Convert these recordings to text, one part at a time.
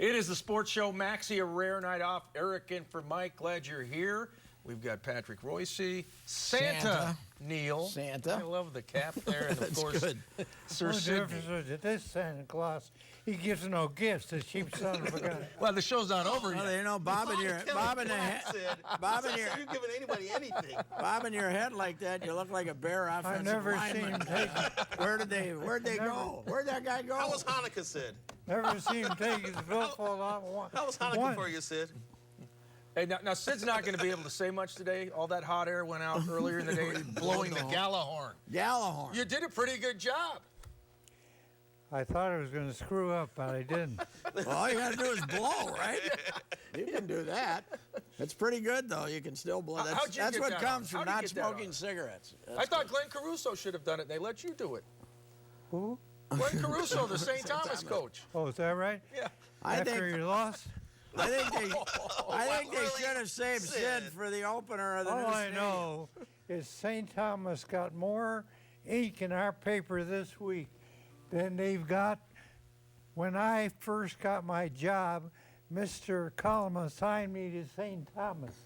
It is the sports show. Maxie, a rare night off. Eric in for Mike. Glad you're here. We've got Patrick Royce, Santa Neil. Santa. I love the cap there. And of course, good. Sir What Sidney. difference is it? This Santa Claus, he gives no gifts. The cheap son of a gun. Well, the show's not over Well, yet. you know, Bob in your You're giving anybody anything. bob in your head like that, you look like a Bear I've offensive never seen lineman. him take. Where'd they go? Where'd that guy go? How was Hanukkah, Sid? Never seen him take his billfold out. How was Hanukkah for you, Sid? Hey, now Sid's not going to be able to say much today. All that hot air went out earlier in the day, blowing the Gallahorn. Gallahorn. You did a pretty good job. I thought I was going to screw up, but I didn't. Well, all you got to do is blow, right? You can do that. It's pretty good, though. You can still blow. How'd you That's get what that comes on? from How'd you not get that on? smoking cigarettes. I thought Glenn Caruso should have done it. They let you do it. Who? Glenn Caruso, the St. Thomas coach. Oh, is that right? Yeah. I After think you lost? I think they should have saved Sid for the opener of the new All I stadium. know is St. Thomas got more ink in our paper this week than they've got. When I first got my job, Mr. Cullum assigned me to St. Thomas.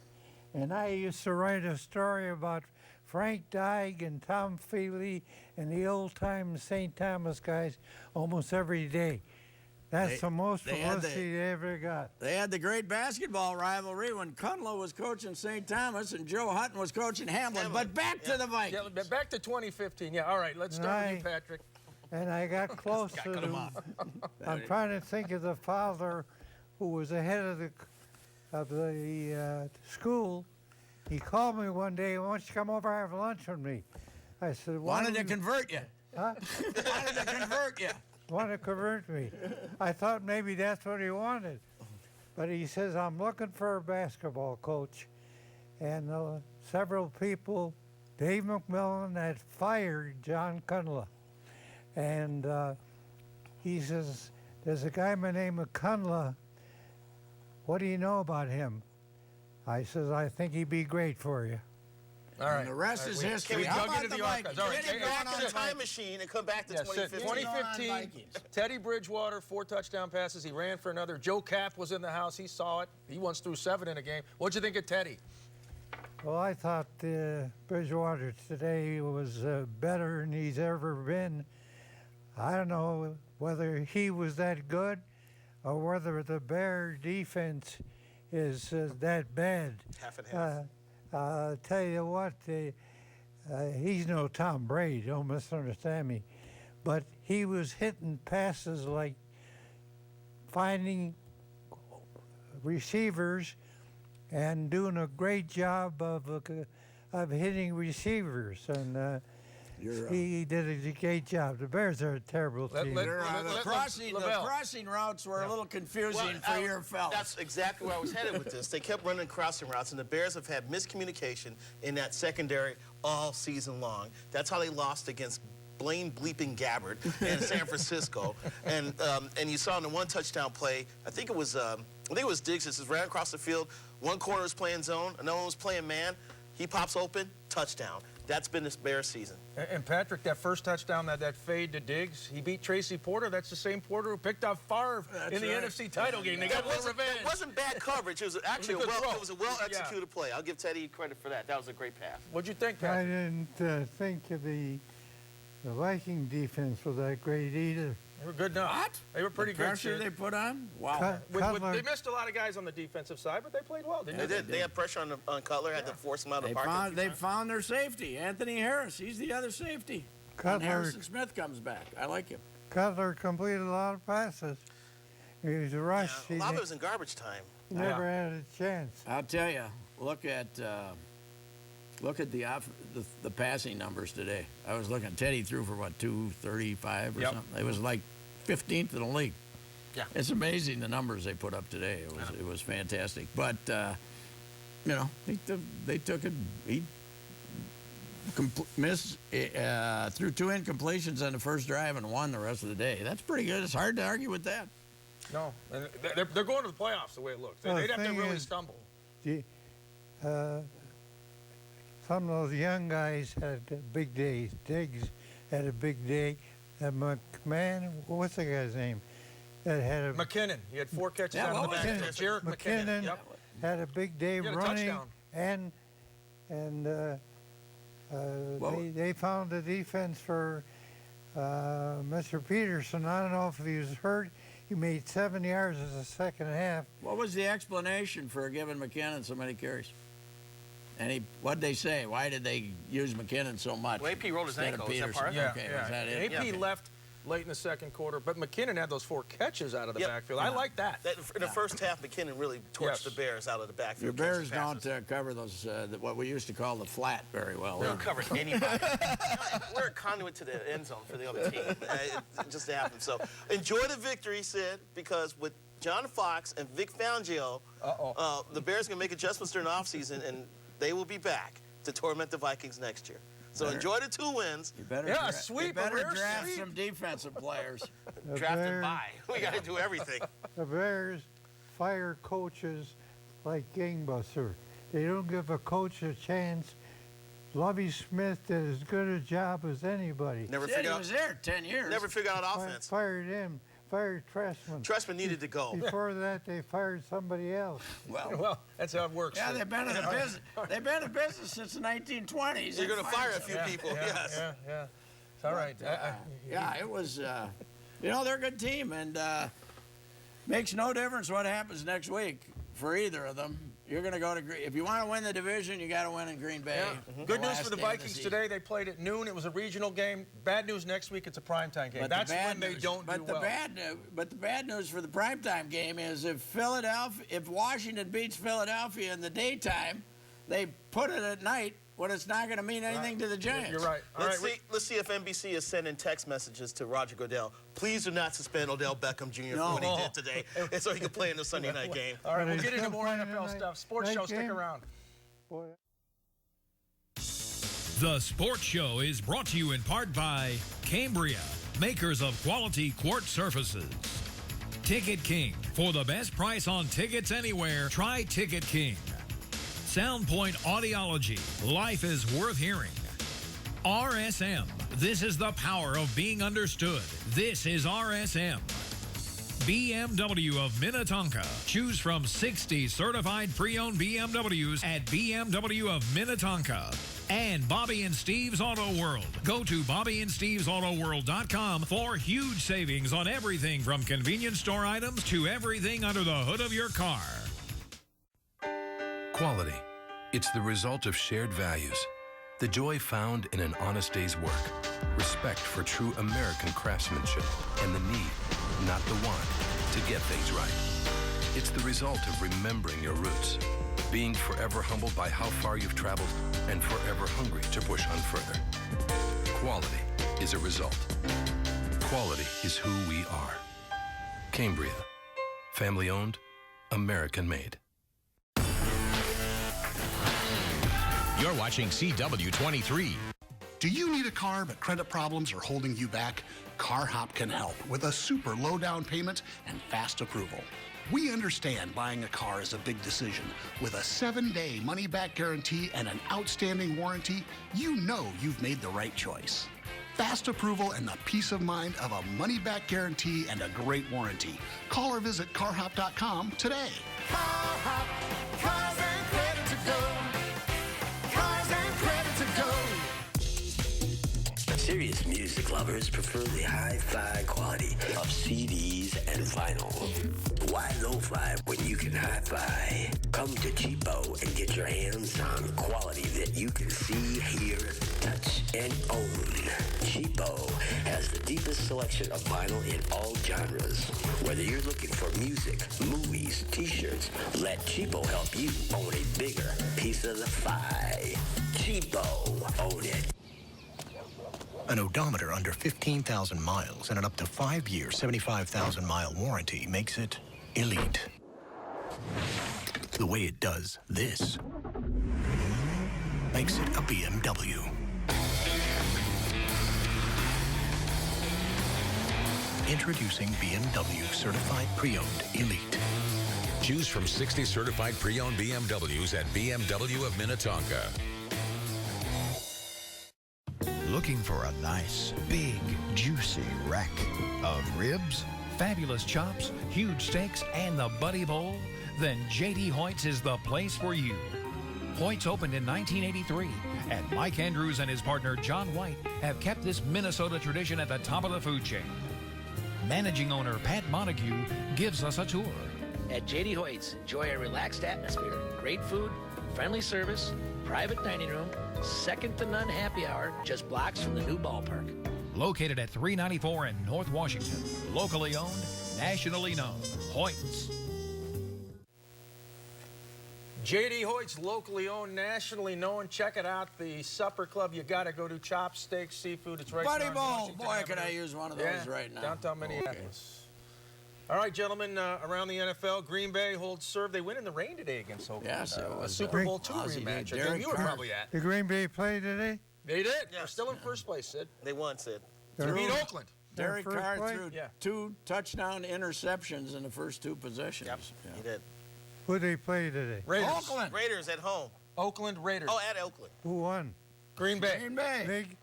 And I used to write a story about Frank Dyke and Tom Feely and the old-time St. Thomas guys almost every day. That's the most publicity they ever got. They had the great basketball rivalry when Cunliffe was coaching St. Thomas and Joe Hutton was coaching Hamlin. But back to the Vikings. Yeah, back to 2015. Yeah, all right, let's start with you, Patrick. And I got close to them. I'm trying to think of the father who was the head of the school. He called me one day, why don't you come over and have lunch with me? I said, Wanted to convert you. Huh? Wanted to convert you. Want to convert me. I thought maybe that's what he wanted. But he says, I'm looking for a basketball coach. And several people, Dave McMillan had fired John Cunliffe. And he says, there's a guy by the name of Cunliffe. What do you know about him? I says, I think he'd be great for you. All right. And the rest is history. we How dug about into the the archives? Vikings? All right, Get hey, it back in hey, the time machine and come back to Yes, 2015. 2015, Teddy Bridgewater, 4 touchdown passes. He ran for another. Joe Kapp was in the house. He saw it. He once threw 7 in a game. What'd you think of Teddy? Well, I thought Bridgewater today was better than he's ever been. I don't know whether he was that good or whether the Bear defense is that bad. Half and half. I'll tell you what, he's no Tom Brady, don't misunderstand me. But he was hitting passes like finding receivers and doing a great job of hitting receivers. And he did a great job. The Bears are a terrible team. The crossing routes were a little confusing for your fellas. That's exactly where I was headed with this. They kept running crossing routes, and the Bears have had miscommunication in that secondary all season long. That's how they lost against Blaine Bleeping Gabbert in San Francisco. And you saw in the 1 touchdown play, I think it was Diggs. This ran across the field. One corner was playing zone, another one was playing man. He pops open, touchdown. That's been this Bears season. And Patrick, that first touchdown, that fade to Diggs, he beat Tracy Porter. That's the same Porter who picked off Favre in the NFC title game. They got a little revenge. It wasn't bad coverage. It was actually It was a well-executed play. I'll give Teddy credit for that. That was a great pass. What'd you think, I Patrick? didn't think of the Viking defense was that great either. They were good enough. What? They were pretty the good. pressure Sid. they put on? Wow. They missed a lot of guys on the defensive side, but they played well, didn't They they? did. They had pressure on Cutler. Had to force him out of the park. They found their safety. Anthony Harris. He's the other safety. Cutler- When Harrison Smith comes back. I like him. Cutler completed a lot of passes. He was rushed. A lot of it was in garbage time. He never had a chance. I'll tell you. Look at the passing numbers today. I was looking. Teddy threw for what, 235 or something. It was like 15th in the league. Yeah. It's amazing the numbers they put up today. It was fantastic. But they took it. He missed threw 2 incompletions on the first drive and won the rest of the day. That's pretty good. It's hard to argue with that. No. And they're going to the playoffs the way it looks. Well, They'd have to thing really is- stumble. Some of those young guys had big days. Diggs had a big day. McMahon, what's the guy's name? that had a McKinnon. He had 4 catches Yeah, out of the what was backfield. Jarek McKinnon. Yep. had a big day He had a running, touchdown. and Well- they found the defense for Mr. Peterson. I don't know if he was hurt. He made 7 yards in the second half. What was the explanation for giving McKinnon so many carries? And what'd they say? Why did they use McKinnon so much? Well, AP rolled his instead of ankle. Is that Peterson? part? Yeah, Okay, yeah. was that it? AP left late in the second quarter, but McKinnon had those 4 catches out of the Yep. backfield. I like that. In the first half, McKinnon really torched Yes. the Bears out of the backfield. Your Bears catching don't passes. cover those, what we used to call the flat very well. We don't cover anybody. We're a conduit to the end zone for the other team. It just happened. So enjoy the victory, Sid, because with John Fox and Vic Fangio, the Bears are going to make adjustments during the offseason, and they will be back to torment the Vikings next year. So enjoy the 2 wins. You better, Yeah, sweep, you a better rare draft sweep. some defensive players. Draft and Bears- buy. We got to do everything. The Bears fire coaches like gangbuster. They don't give a coach a chance. Lovie Smith did as good a job as anybody. Never Yeah, figure he out. was there 10 years. Never figure out offense. Fired him. Fired Tressman. Tressman needed to go. Before that, they fired somebody else. Well, that's how it works. Yeah, they've been in the business. They've been in business since the 1920s. You're going to fire a Fire few Yeah, people. yeah, Yes. Yeah. It's all right. Yeah, it was. They're a good team, and makes no difference what happens next week for either of them. You're going to go to if you want to win the division, you got to win in Green Bay. Yeah. Good news for the Vikings today. They played at noon. It was a regional game. Bad news next week. It's a primetime game. That's when they don't do well. But the bad news for the primetime game is if Washington beats Philadelphia in the daytime, they put it at night when it's not going to mean anything to the Giants. You're right. All right. Let's see if NBC is sending text messages to Roger Goodell. Please do not suspend Odell Beckham Jr. for what he did today, and so he can play in the Sunday night game. All right, But we'll he's get into still more playing NFL tonight. stuff. Sports Night show, stick game. around. Boy. The Sports Show is brought to you in part by Cambria, makers of quality quartz surfaces. Ticket King. For the best price on tickets anywhere, try Ticket King. Soundpoint Audiology. Life is worth hearing. RSM. This is the power of being understood. This is RSM. BMW of Minnetonka. Choose from 60 certified pre-owned BMWs at BMW of Minnetonka. And Bobby and Steve's Auto World. Go to BobbyandStevesAutoWorld.com for huge savings on everything from convenience store items to everything under the hood of your car. Quality. It's the result of shared values. The joy found in an honest day's work. Respect for true American craftsmanship and the need, not the want, to get things right. It's the result of remembering your roots, being forever humbled by how far you've traveled and forever hungry to push on further. Quality is a result. Quality is who we are. Cambria. Family owned, American made. You're watching CW-23. Do you need a car but credit problems are holding you back? CarHop can help with a super low down payment and fast approval. We understand buying a car is a big decision. With a 7-day money-back guarantee and an outstanding warranty, you know you've made the right choice. Fast approval and the peace of mind of a money-back guarantee and a great warranty. Call or visit carhop.com today. CarHop, cars and credit to go. Cars and credit to go. Serious music lovers prefer the hi-fi quality of CDs and vinyl. Why lo-fi when you can hi-fi? Come to Cheapo and get your hands on quality that you can see, hear, touch, and own. Cheapo has the deepest selection of vinyl in all genres. Whether you're looking for music, movies, t-shirts, let Cheapo help you own a bigger piece of the pie. Cheapo, own it. An odometer under 15,000 miles and an up to 5-year, 75,000-mile warranty makes it elite. The way it does this makes it a BMW. Introducing BMW Certified Pre-Owned Elite. Choose from 60 certified pre-owned BMWs at BMW of Minnetonka. Looking for a nice, big, juicy rack of ribs? Fabulous chops, huge steaks, and the Buddy Bowl? Then J.D. Hoyt's is the place for you. Hoyt's opened in 1983, and Mike Andrews and his partner John White have kept this Minnesota tradition at the top of the food chain. Managing owner Pat Montague gives us a tour. At J.D. Hoyt's, enjoy a relaxed atmosphere, great food, friendly service, private dining room, second-to-none happy hour, just blocks from the new ballpark. Located at 394 in North Washington. Locally owned, nationally known. Hoyt's. J.D. Hoyt's, locally owned, nationally known. Check it out. The supper club you got to go to. Chops, steaks, seafood. It's right Buddy there on Bowl. Washington Boy, Avenue. could I use one of those right now. Downtown Minneapolis. All right, gentlemen, around the NFL, Green Bay holds serve. They win in the rain today against Oakland. Yes, it was a Super Bowl II Ozzie rematch. did. I think you were Derek probably at. The Green Bay play today? They did. Yes. They're still in first place, Sid. They won, Sid. They beat Oakland. Derek First Carr play? threw Yeah. 2 touchdown interceptions in the first 2 possessions. Yep, he did. Who they play today? Raiders. Oakland. Raiders at home. Oakland Raiders. Oh, at Oakland. Who won? Green Bay. Green Bay. Big?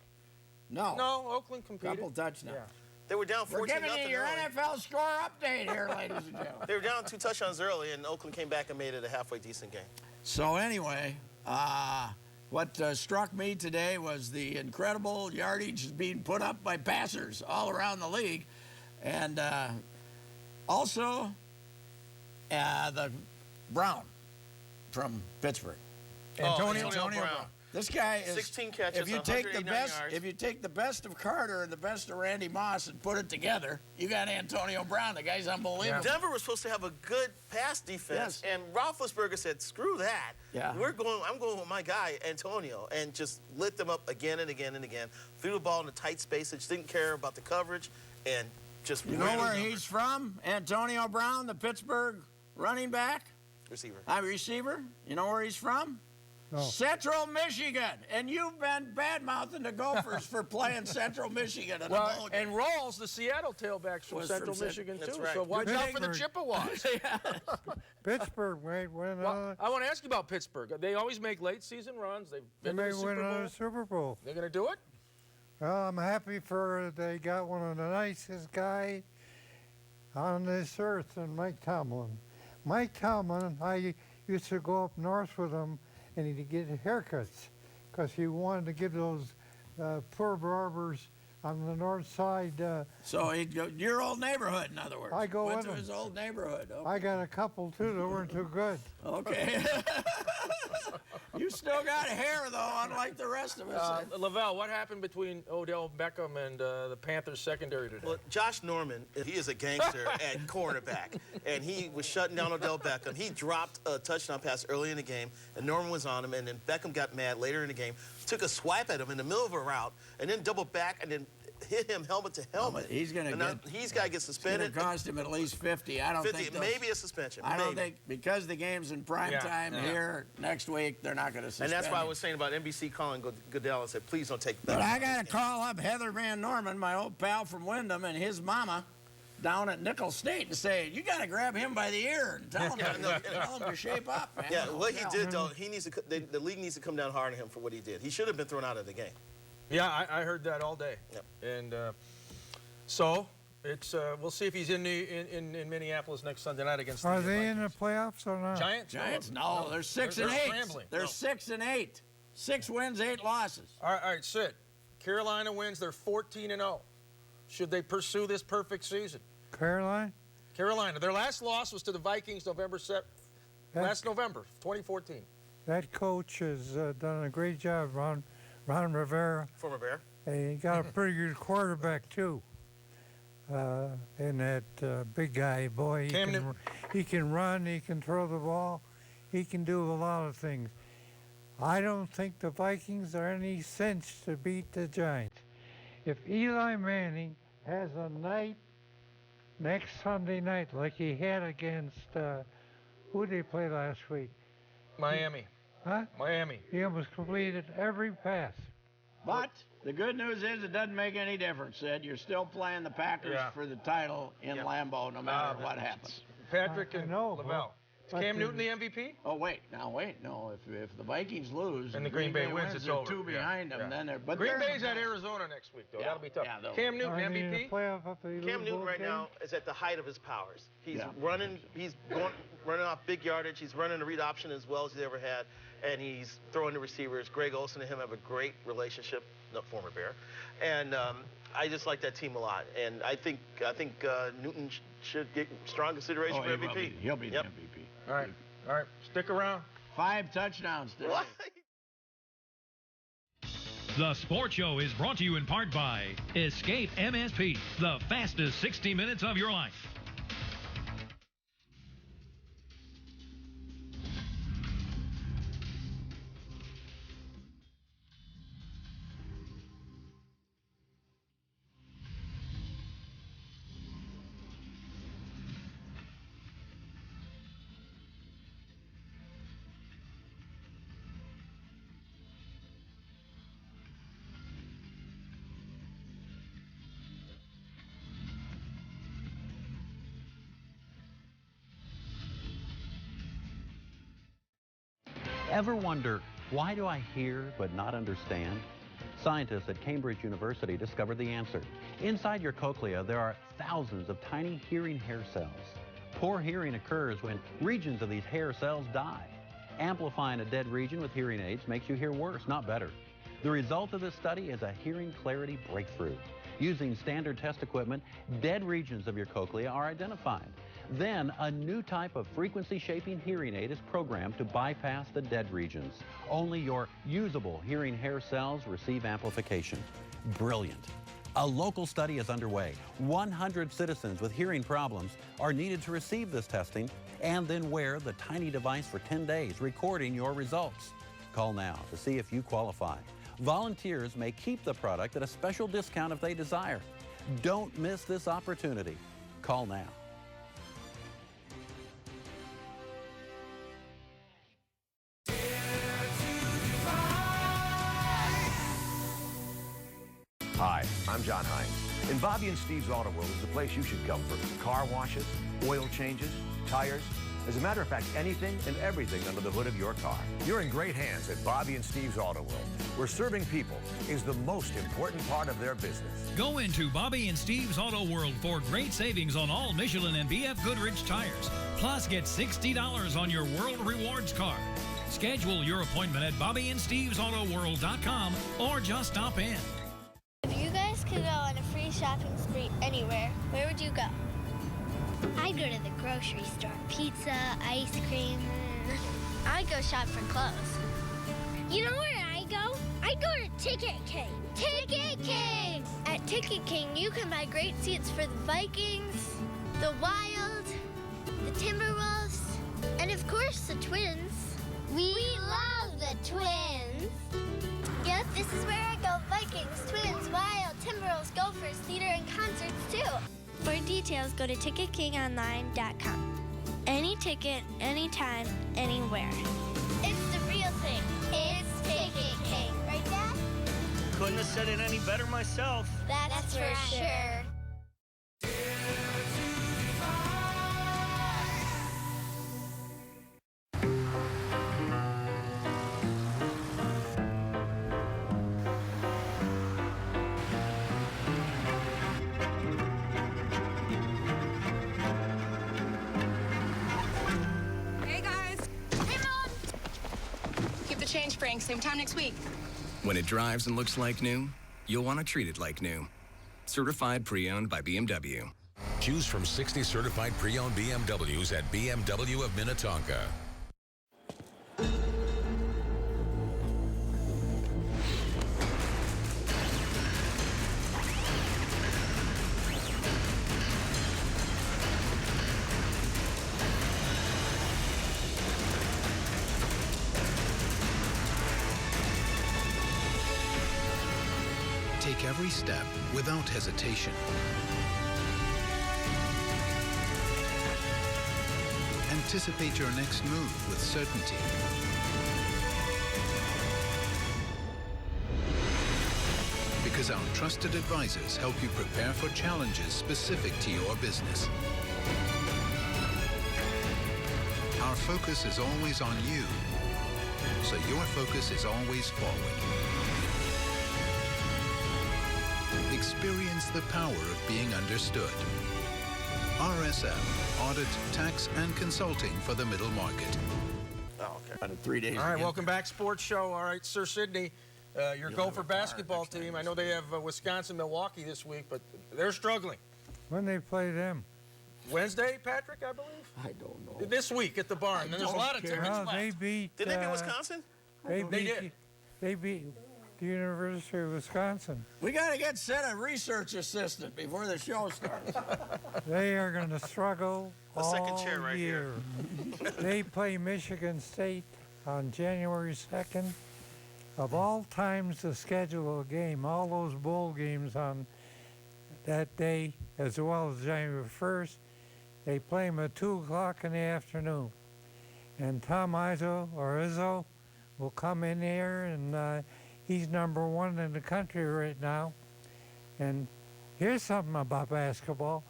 No. No, Oakland competed. Couple touchdowns. Yeah. They were down 14 We're giving nothing you your early. NFL score update here, ladies and gentlemen. They were down 2 touchdowns early, and Oakland came back and made it a halfway decent game. So anyway, what struck me today was the incredible yardage being put up by passers all around the league. And also the Brown from Pittsburgh. Antonio Brown. This guy is 16 catches, if you take the 189 best, yards. if you take the best of Carter and the best of Randy Moss and put it together, you got Antonio Brown. The guy's unbelievable. Denver was supposed to have a good pass defense, and Roethlisberger said, "Screw that. Yeah. I'm going with my guy Antonio," and just lit them up again and again and again. Threw the ball in a tight space, and just didn't care about the coverage, and just You know where he's from? Antonio Brown, the Pittsburgh running back, receiver. You know where he's from? No. Central Michigan. And you've been bad-mouthing the Gophers for playing Central Michigan. In Well, and Rawls, the Seattle tailback's from Was Central from Michigan, That's too. right. So watch out for the Pittsburgh. Chippewas. Pittsburgh might win. Well, I want to ask you about Pittsburgh. They always make late-season runs. They've They been to may the win Super Bowl. another Super Bowl. They're going to do it? Well, I'm happy for they got one of the nicest guy on this earth, and Mike Tomlin. Mike Tomlin, I used to go up north with him, and he'd get haircuts because he wanted to give those poor barbers on the north side. So your old neighborhood, in other words. I go Went with to him. his old neighborhood. Okay. I got a couple too that weren't too good. Okay. You still got hair, though, unlike the rest of us. Lavelle, what happened between Odell Beckham and the Panthers secondary today? Well, Josh Norman, he is a gangster at cornerback, and he was shutting down Odell Beckham. He dropped a touchdown pass early in the game, and Norman was on him, and then Beckham got mad later in the game, took a swipe at him in the middle of a route, and then doubled back and then hit him helmet to helmet. He's going to get. He's got to get It's suspended. going to cost him at least 50. I don't 50, think. maybe a suspension. I don't maybe. think because the game's in prime time here next week, they're not going to suspend. And that's why I him. was saying about NBC calling Goodell and said, please don't take that. But I got to call up Heather Van Norman, my old pal from Wyndham, and his mama down at Nicholls State and say, you got to grab him by the ear and tell him, tell him to shape up, man. Yeah, what he Hotel. did, though, he needs to. The league needs to come down hard on him for what he did. He should have been thrown out of the game. Yeah, I heard that all day. Yep. And so it's we'll see if he's in Minneapolis next Sunday night against Are the they in the playoffs or not? Giants? Giants? No, they're 6 and 8. Scrambling. They're No. 6 and 8. 6 wins, 8 losses. All right, Sid. Carolina wins. They're 14-0. Should they pursue this perfect season? Caroline? Carolina. Their last loss was to the Vikings last November, 2014. That coach has done a great job, Ron Rivera. Former Bear. And he got a pretty good quarterback, too. And that big guy, boy, he can run, he can throw the ball, he can do a lot of things. I don't think the Vikings are any sense to beat the Giants. If Eli Manning has a night next Sunday night like he had against, who did they play last week? Miami. Huh? Miami. He almost completed every pass. But the good news is it doesn't make any difference, Sid. You're still playing the Packers for the title in Lambeau no matter what happens. Patrick and I know, Lavelle. Is Cam Newton the MVP? Oh, wait. No, if the Vikings lose and the Green Bay wins, it's they're over. 2 behind them. Then they're. But Green Bay's at Arizona next week, though. That'll be tough. Yeah, Cam Newton, MVP? Cam Newton right now is at the height of his powers. He's running. He's running off big yardage. He's running a read option as well as he's ever had, and he's throwing to receivers. Greg Olsen and him have a great relationship. No, former Bear, and I just like that team a lot. And I think Newton should get strong consideration for MVP. He'll be the MVP. All right. Stick around. 5 touchdowns today. What? The Sports Show is brought to you in part by Escape MSP, the fastest 60 minutes of your life. Ever wonder, why do I hear but not understand? Scientists at Cambridge University discovered the answer. Inside your cochlea, there are thousands of tiny hearing hair cells. Poor hearing occurs when regions of these hair cells die. Amplifying a dead region with hearing aids makes you hear worse, not better. The result of this study is a hearing clarity breakthrough. Using standard test equipment, dead regions of your cochlea are identified. Then, a new type of frequency-shaping hearing aid is programmed to bypass the dead regions. Only your usable hearing hair cells receive amplification. Brilliant. A local study is underway. 100 citizens with hearing problems are needed to receive this testing and then wear the tiny device for 10 days, recording your results. Call now to see if you qualify. Volunteers may keep the product at a special discount if they desire. Don't miss this opportunity. Call now. Hi, I'm John Hines. And Bobby and Steve's Auto World is the place you should come for car washes, oil changes, tires. As a matter of fact, anything and everything under the hood of your car. You're in great hands at Bobby and Steve's Auto World, where serving people is the most important part of their business. Go into Bobby and Steve's Auto World for great savings on all Michelin and BF Goodrich tires. Plus, get $60 on your World Rewards card. Schedule your appointment at BobbyandStevesAutoWorld.com or just stop in. If you guys could go on a free shopping spree anywhere, where would you go? I'd go to the grocery store. Pizza, ice cream. I'd go shop for clothes. You know where I go? I go to Ticket King. Ticket King! At Ticket King, you can buy great seats for the Vikings, the Wild, the Timberwolves, and of course the Twins. We love the Twins. Yep, this is where I go. Vikings, Twins, Wild, Timberwolves, Gophers, theater, and concerts too. For details, go to TicketKingOnline.com. Any ticket, anytime, anywhere. It's the real thing. It's Ticket King. Right, Dad? Couldn't have said it any better myself. That's for sure. Change, Frank. Same time next week. When it drives and looks like new, you'll want to treat it like new. Certified pre-owned by BMW. Choose from 60 certified pre-owned BMWs at BMW of Minnetonka. Take every step without hesitation. Anticipate your next move with certainty. Because our trusted advisors help you prepare for challenges specific to your business. our focus is always on you, so your focus is always forward. Experience the power of being understood. RSM, audit, tax, and consulting for the middle market. Oh, okay. Out of 3 days. All right, welcome back, Sports Show. All right, Sir Sidney, your Gopher basketball team. I know they have Wisconsin, Milwaukee this week, but they're struggling. When they play them? Wednesday, Patrick, I believe? I don't know. This week at the barn. And there's a lot of tickets left. They beat. Did they beat Wisconsin? They did. They beat the University of Wisconsin. We got to get set a research assistant before the show starts. They are going to struggle A all second chair right year. They play Michigan State on January 2nd. Of all times to schedule a game, all those bowl games on that day, as well as January 1st, they play them at 2 o'clock in the afternoon. And Tom Izzo will come in here, and he's #1 in the country right now. And here's something about basketball.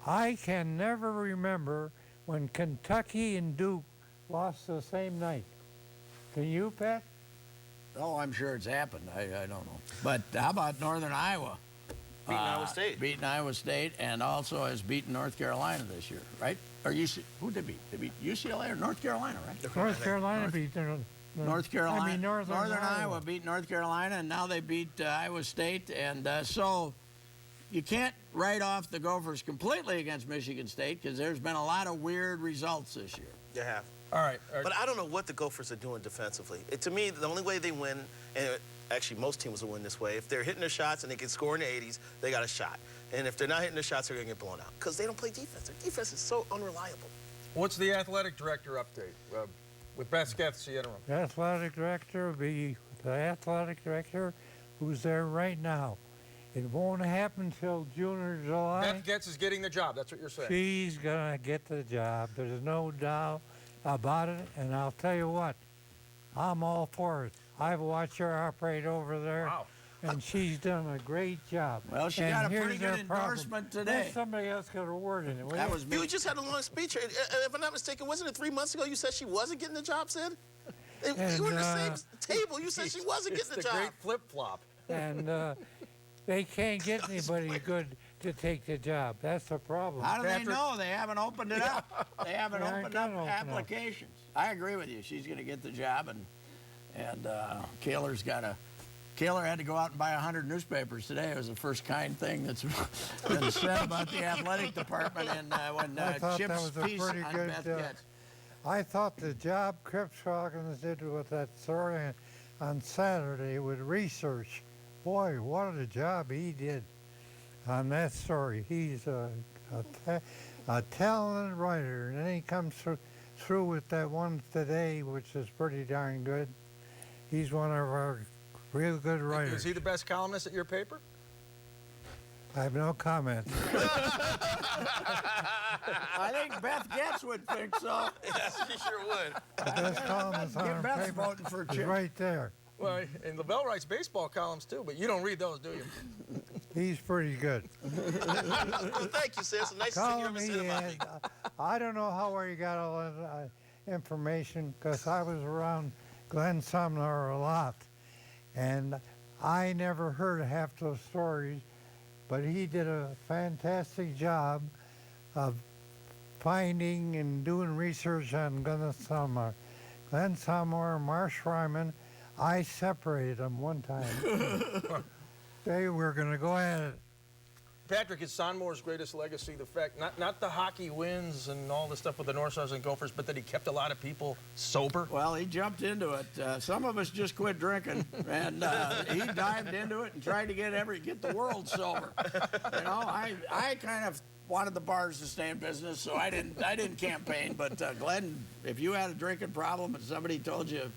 I can never remember when Kentucky and Duke lost the same night. Can you, Pat? Oh, I'm sure it's happened. I don't know. But how about Northern Iowa? Beating Iowa State. Beating Iowa State, and also has beaten North Carolina this year, right? Or who did they beat? They beat UCLA or North Carolina, right? North Carolina beat North Carolina. I mean, Northern Iowa beat North Carolina, and now they beat Iowa State. And so you can't write off the Gophers completely against Michigan State because there's been a lot of weird results this year. You have. All right. But I don't know what the Gophers are doing defensively. To me, the only way they win, and actually most teams will win this way, if they're hitting their shots and they can score in the 80s, they got a shot. And if they're not hitting their shots, they're going to get blown out because they don't play defense. Their defense is so unreliable. What's the athletic director update with Beth Getz, the interim? The athletic director will be the athletic director who's there right now. It won't happen until June or July. Beth Getz is getting the job. That's what you're saying. She's going to get the job. There's no doubt about it. And I'll tell you what, I'm all for it. I've watched her operate over there. Wow. And she's done a great job. Well, she and got a here's pretty their good problem. endorsement today. Let somebody else got a word in it. That was me. You just had a long speech. If I'm not mistaken, wasn't it 3 months ago you said she wasn't getting the job, Sid? You were in the same table. You said she wasn't getting the job. Great flip-flop. And they can't get anybody good to take the job. That's the problem. How do they know? They haven't opened it up. They haven't opened up applications. I agree with you. She's going to get the job, and Kaler's got to. Kaler had to go out and buy 100 newspapers today. It was the first kind thing that's been said about the athletic department. And when Chip's piece on Beth Getz. I thought the job Cripshaugans did with that story on Saturday with research. Boy, what a job he did on that story. He's a talented writer, and then he comes through with that one today, which is pretty darn good. He's one of our real good writers. Is he the best columnist at your paper? I have no comment. I think Beth Getz would think so. Yes, she sure would. The best columnist on our Beth's paper voting for is Chip. right there. Well, and LaBelle writes baseball columns too, but you don't read those, do you? He's pretty good. Well, thank you, Sid. It's nice to see you represented by me. I don't know how he got all that information because I was around Glenn Sumner a lot. And I never heard half those stories, but he did a fantastic job of finding and doing research on Glenn Sumner. Glenn Sumner, Marsh Ryman, I separated them one time. They were going to go at it. Patrick, is Sonmore's greatest legacy the fact, not the hockey wins and all the stuff with the North Stars and Gophers, but that he kept a lot of people sober? Well, he jumped into it. Some of us just quit drinking, and he dived into it and tried to get the world sober. You know, I kind of wanted the bars to stay in business, so I didn't campaign. But Glenn, if you had a drinking problem and somebody told you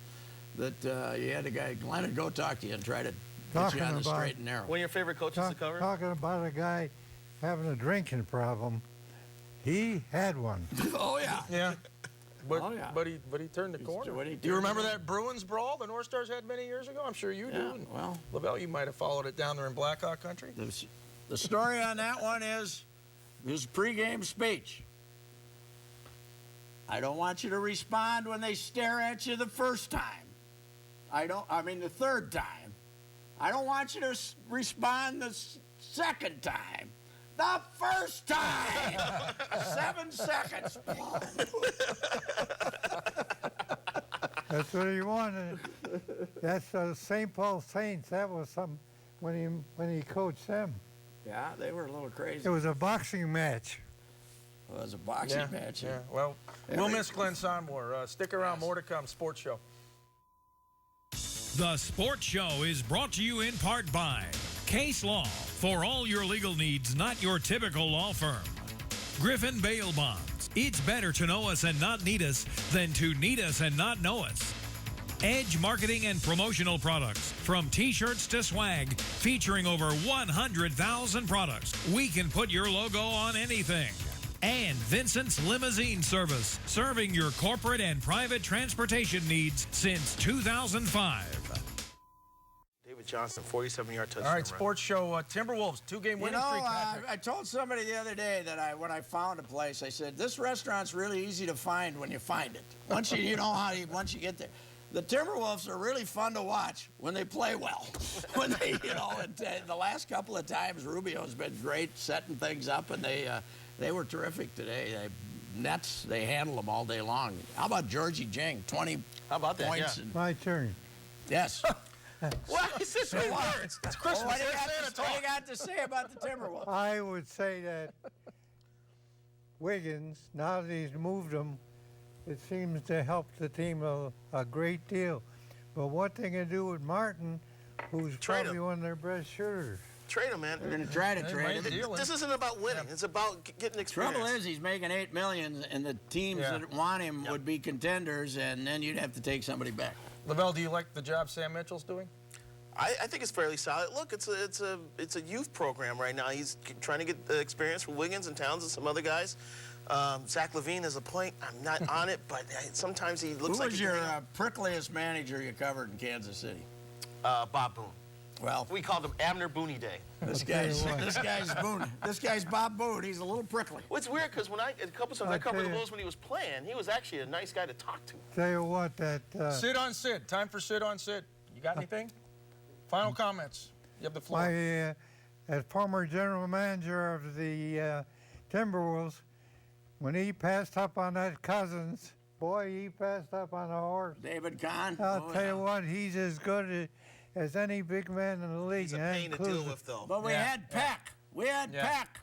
that you had a guy, Glenn would go talk to you and try to get you on the straight and narrow. One of your favorite coaches to cover? Talking about a guy having a drinking problem, he had one. Oh, yeah. Yeah. But he turned the corner. Do you remember that Bruins brawl the North Stars had many years ago? I'm sure you do. Yeah, well, LaBelle, you might have followed it down there in Blackhawk country. The story on that one is his pregame speech. I don't want you to respond when they stare at you the first time. The third time. I don't want you to respond the second time. The first time! 7 seconds. That's what he wanted. That's St. Paul Saints. That was some when he coached them. Yeah, they were a little crazy. It was a boxing match. Well, it was a boxing match. Yeah. Well, we'll miss Glenn Sonmore. Stick around. More to come. Sports Show. The Sports Show is brought to you in part by Case Law. For all your legal needs, not your typical law firm. Griffin Bail Bonds. It's better to know us and not need us than to need us and not know us. Edge Marketing and Promotional Products. From T-shirts to swag, featuring over 100,000 products. We can put your logo on anything. And Vincent's Limousine Service, serving your corporate and private transportation needs since 2005. David Johnson, 47-yard touchdown. All right, Sports Show. Timberwolves, 2-game winning streak. I told somebody the other day that when I found a place, I said, this restaurant's really easy to find when you find it. Once you get there. The Timberwolves are really fun to watch when they play well. When they, the last couple of times, Rubio's been great setting things up, and they were terrific today. Nets, they handle them all day long. How about Georgie Jing, 20 How about that? points? Yeah. My turn. Yes. What is this? It's Christmas. What do you got to say about the Timberwolves? I would say that Wiggins, now that he's moved him, it seems to help the team a great deal. But what they can do with Martin, who's probably one of their best shooters. Trade him, man. They're going to try to trade him. This isn't about winning. It's about getting experience. Trouble is, he's making $8 million, and the teams that want him would be contenders, and then you'd have to take somebody back. Lavelle, do you like the job Sam Mitchell's doing? I think it's fairly solid. Look, it's a youth program right now. He's trying to get the experience for Wiggins and Towns and some other guys. Zach LaVine is a point. I'm not on it, but sometimes he looks like. Who was your prickliest manager you covered in Kansas City? Bob Boone. Well, we called him Abner Booney Day. This guy's Boone. This guy's Bob Boone. He's a little prickly. Well, it's weird because a couple times I covered the Bulls when he was playing, he was actually a nice guy to talk to. Tell you what, that Sid on Sid. Time for Sid on Sid. You got anything? Final comments. You have the floor. As former general manager of the Timberwolves, when he passed up on that Cousins, boy, he passed up on a horse. David Kahn. I'll tell you what, he's as good as any big man in the league. He's a pain to deal with, though. But we had Peck. We had Peck.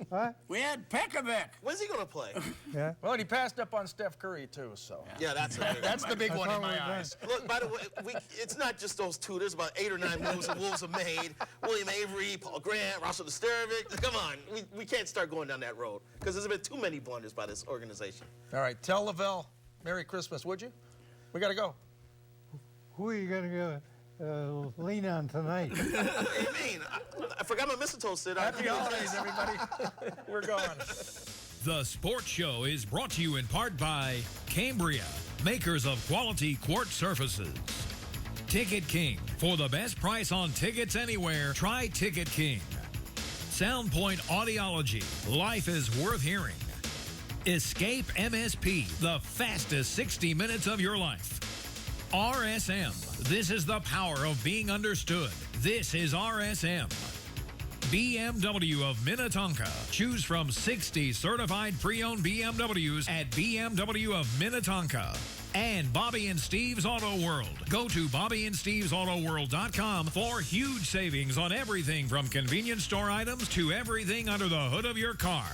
What? We had Peckovic. When's he going to play? Yeah. Well, and he passed up on Steph Curry, too, so. Yeah, that's the big one in my eyes. Look, by the way, it's not just those two. There's about 8 or 9 moves the Wolves have made. William Avery, Paul Grant, Russell Disturbing. Come on. We can't start going down that road because there's been too many blunders by this organization. All right. Tell Lavelle Merry Christmas, would you? We got to go. Who are you going to go? Lean on tonight. What do you mean? I forgot my mistletoe, Sid. Happy holidays, everybody. We're gone. The Sports Show is brought to you in part by Cambria, makers of quality quartz surfaces. Ticket King. For the best price on tickets anywhere, try Ticket King. Soundpoint Audiology. Life is worth hearing. Escape MSP. The fastest 60 minutes of your life. RSM. This is the power of being understood. This is RSM. BMW of Minnetonka. Choose from 60 certified pre-owned BMWs at BMW of Minnetonka. And Bobby and Steve's Auto World. Go to BobbyandStevesAutoWorld.com for huge savings on everything from convenience store items to everything under the hood of your car.